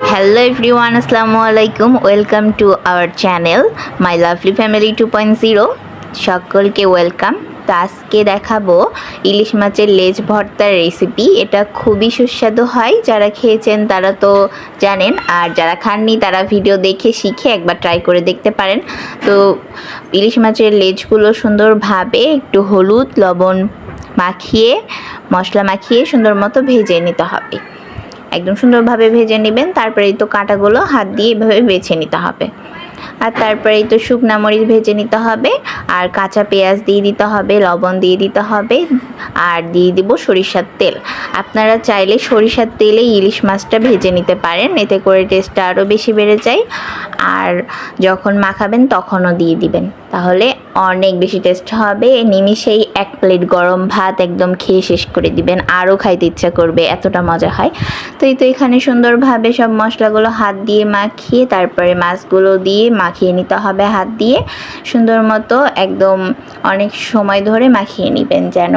Hello everyone, Assalamualaikum. Welcome to our channel, My Lovely Family 2.0. সকলকে welcome. তো আজকে দেখাবো ইলিশ মাছের লেজ ভর্তার রেসিপি। এটা খুবই সুস্বাদু হয়, যারা খেয়েছেন তারা তো জানেন, আর যারা খাননি তারা ভিডিও দেখে শিখে একবার ট্রাই করে দেখতে পারেন। তো ইলিশ মাছের লেজগুলো সুন্দরভাবে একটু হলুদ লবণ মাখিয়ে মশলা মাখিয়ে সুন্দর মতো ভেজে নিতে হবে। একদম সুন্দরভাবে ভেজে নেবেন। তারপরেই তো কাঁটাগুলো হাত দিয়ে এভাবে বেছে নিতে হবে। আর তারপরেই তো শুকনা মরিচ ভেজে নিতে হবে, আর কাঁচা পেঁয়াজ দিয়ে দিতে হবে, লবণ দিয়ে দিতে হবে, আর দিয়ে দিব সরিষার তেল। আপনারা চাইলে সরিষার তেলে ইলিশ মাছটা ভেজে নিতে পারেন, এতে করে টেস্টটা আরও বেশি বেড়ে যায়। আর যখন মাখাবেন তখনও দিয়ে দিবেন, তাহলে অনেক বেশি টেস্ট হবে। নিমিষেই এক প্লেট গরম ভাত একদম খেয়ে শেষ করে দিবেন, আরও খাইতে ইচ্ছা করবে, এতটা মজা হয়। তো এই তো এখানে সুন্দরভাবে সব মশলাগুলো হাত দিয়ে মাখিয়ে তারপরে মাছগুলো দিয়ে মাখিয়ে নিতে হবে হাত দিয়ে সুন্দর মতো, একদম অনেক সময় ধরে মাখিয়ে নেবেন যেন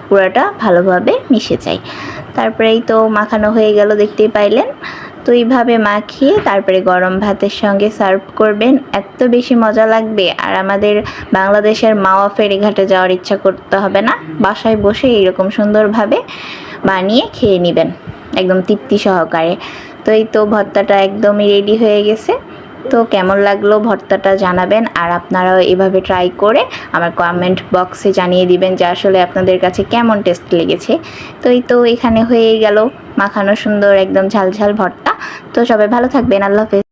পুরোটা ভালোভাবে মিশে যায়। তারপরেই তো মাখানো হয়ে গেল, দেখতেই পাইলেন। তো এইভাবে মাখিয়ে তারপরে গরম ভাতের সঙ্গে সার্ভ করবেন, এত বেশি মজা লাগবে। আর আমাদের বাংলাদেশের মাওয়া ফেরিঘাটে যাওয়ার ইচ্ছা করতে হবে না, বাসায় বসে এইরকম সুন্দরভাবে বানিয়ে খেয়ে নেবেন একদম তৃপ্তি সহকারে। তো এই তো ভর্তাটা একদমই রেডি হয়ে গেছে। তো কেমন লাগলো ভর্তাটা জানাবেন, আর আপনারাও এভাবে ট্রাই করে আমার কমেন্ট বক্সে জানিয়ে দিবেন যে আসলে আপনাদের কাছে কেমন টেস্ট লেগেছে। তো এই তো এখানে হয়ে গেল মাখানো সুন্দর একদম ঝাল ঝাল ভর্তা। তো সবাই ভালো থাকবেন, আল্লাহ হাফেজ।